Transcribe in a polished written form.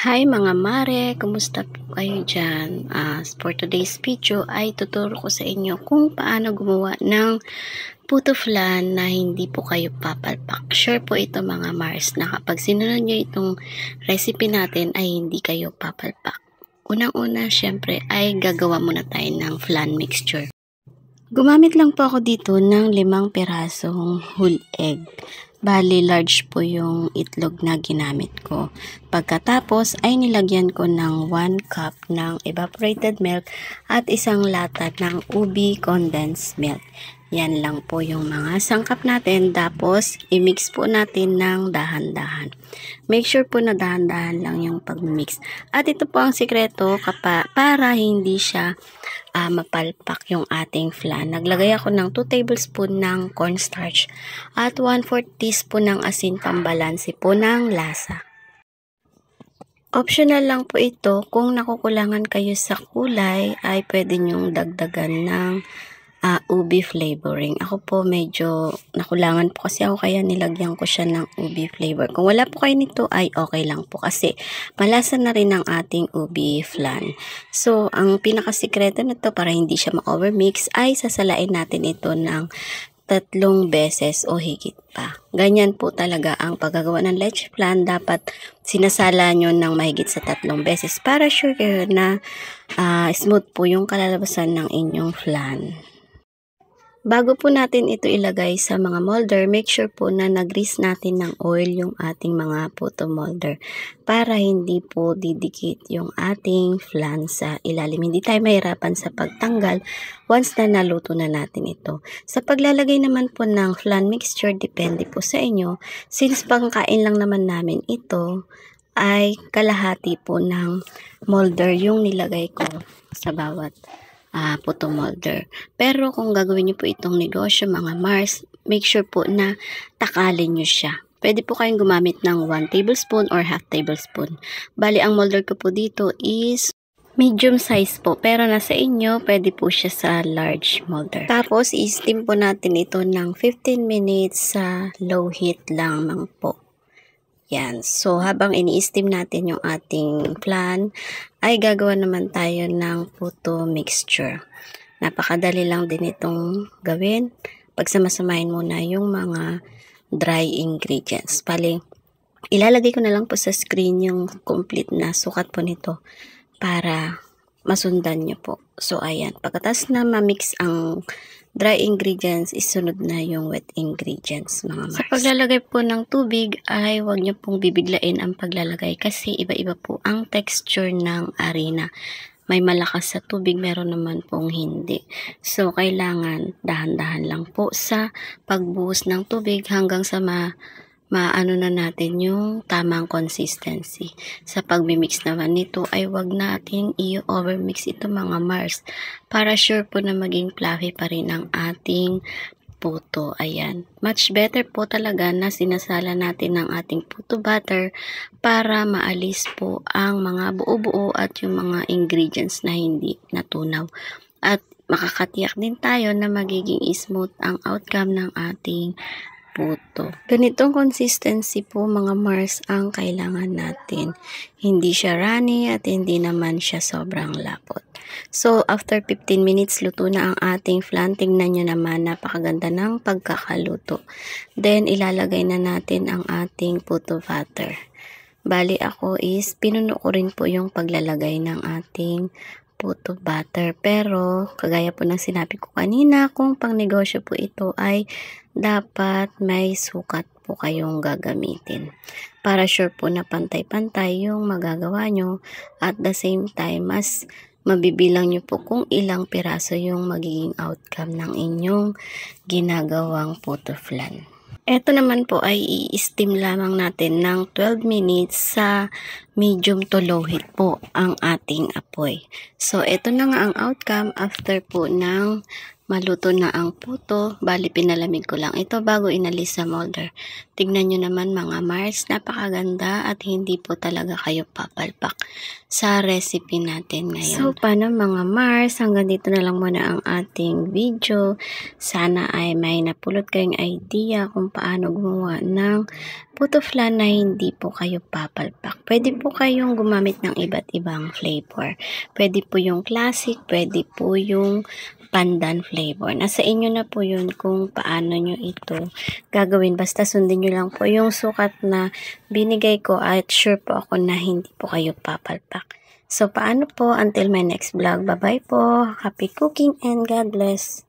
Hi mga mare, kumusta po kayo dyan? For today's video ay tuturo ko sa inyo kung paano gumawa ng puto flan na hindi po kayo papalpak. Sure po ito mga Mars na kapag sinunod nyo itong recipe natin ay hindi kayo papalpak. Unang-una syempre ay gagawa muna tayo ng flan mixture. Gumamit lang po ako dito ng 5 pirasong whole egg. Bali, large po yung itlog na ginamit ko. Pagkatapos ay nilagyan ko ng 1 cup ng evaporated milk at 1 lata ng ubi condensed milk. Yan lang po yung mga sangkap natin. Tapos, i-mix po natin ng dahan-dahan. Make sure po na dahan-dahan lang yung pag-mix. At ito po ang sikreto para hindi siya mapalpak yung ating flan. Naglagay ako ng 2 tablespoon ng cornstarch at 1/4 teaspoon ng asin pambalanse po ng lasa. Optional lang po ito. Kung nakukulangan kayo sa kulay, ay pwede nyong dagdagan ng ubi flavoring. Ako po medyo nakulangan po kasi ako kaya nilagyan ko siya ng ubi flavor. Kung wala po kayo nito ay okay lang po kasi malasa na rin ang ating ubi flan. So, ang pinakasikreto nito para hindi siya ma-overmix ay sasalain natin ito ng 3 beses o higit pa. Ganyan po talaga ang paggagawa ng leche flan. Dapat sinasala nyo ng mahigit sa 3 beses para sure kayo na smooth po yung kalalabasan ng inyong flan. Bago po natin ito ilagay sa mga molder, make sure po na nag-grease natin ng oil yung ating mga puto molder para hindi po didikit yung ating flan sa ilalim. Hindi tayo mahirapan sa pagtanggal once na naluto na natin ito. Sa paglalagay naman po ng flan mixture, depende po sa inyo. Since pangkain lang naman namin ito, ay kalahati po ng molder yung nilagay ko sa bawat puto molder. Pero kung gagawin niyo po itong negosyo mga Mars, make sure po na takalin niyo siya. Pwede po kayong gumamit ng 1 tablespoon or half tablespoon. Bali, ang molder ko po dito is medium size po. Pero nasa inyo, pwede po siya sa large molder. Tapos, i-steam po natin ito ng 15 minutes sa low heat lang po. Yan. So, habang ini-steam natin yung ating flan, ay gagawa naman tayo ng puto mixture. Napakadali lang din itong gawin. Pagsamasamahin muna yung mga dry ingredients. Bali, ilalagay ko na lang po sa screen yung complete na sukat po nito para masundan nyo po. So, ayan. Pagkatas na ma-mix ang dry ingredients, isunod na yung wet ingredients, mga Mars. Sa paglalagay po ng tubig ay huwag nyo pong bibiglain ang paglalagay kasi iba-iba po ang texture ng harina. May malakas sa tubig, meron naman pong hindi. So, kailangan dahan-dahan lang po sa pagbuhos ng tubig hanggang sa maano na natin yung tamang consistency. Sa pagmimix naman nito ay wag nating i-overmix ito mga Mars para sure po na maging fluffy pa rin ang ating puto. Ayan. Much better po talaga na sinasala natin ang ating puto batter para maalis po ang mga buo-buo at yung mga ingredients na hindi natunaw. At makakatiyak din tayo na magiging smooth ang outcome ng ating puto. Ganitong consistency po mga Mars ang kailangan natin. Hindi siya runny at hindi naman siya sobrang lapot. So, after 15 minutes, luto na ang ating flan. Tingnan nyo naman, napakaganda ng pagkakaluto. Then, ilalagay na natin ang ating puto batter. Bali ako is, pinuno ko rin po yung paglalagay ng ating puto batter. Pero, kagaya po ng sinabi ko kanina, kung pang negosyo po ito ay dapat may sukat po kayong gagamitin. Para sure po na pantay-pantay yung magagawa nyo at the same time, mas mabibilang nyo po kung ilang piraso yung magiging outcome ng inyong ginagawang puto flan. Ito naman po ay i-steam lamang natin ng 12 minutes sa medium to low heat po ang ating apoy. So, ito na nga ang outcome after po ng maluto na ang puto. Bali, pinalamig ko lang ito bago inalis sa molder. Tignan nyo naman mga Mars, napakaganda at hindi po talaga kayo papalpak sa recipe natin ngayon. So, paano mga Mars? Hanggang dito na lang muna ang ating video. Sana ay may napulot kayong idea kung paano gumawa ng puto flan na hindi po kayo papalpak. Pwede po kayong gumamit ng iba't ibang flavor. Pwede po yung classic, pwede po yung pandan flavor. Nasa inyo na po yun kung paano nyo ito gagawin. Basta sundin nyo lang po yung sukat na binigay ko at sure po ako na hindi po kayo papalpak. So, paano po? Until my next vlog. Bye-bye po. Happy cooking and God bless.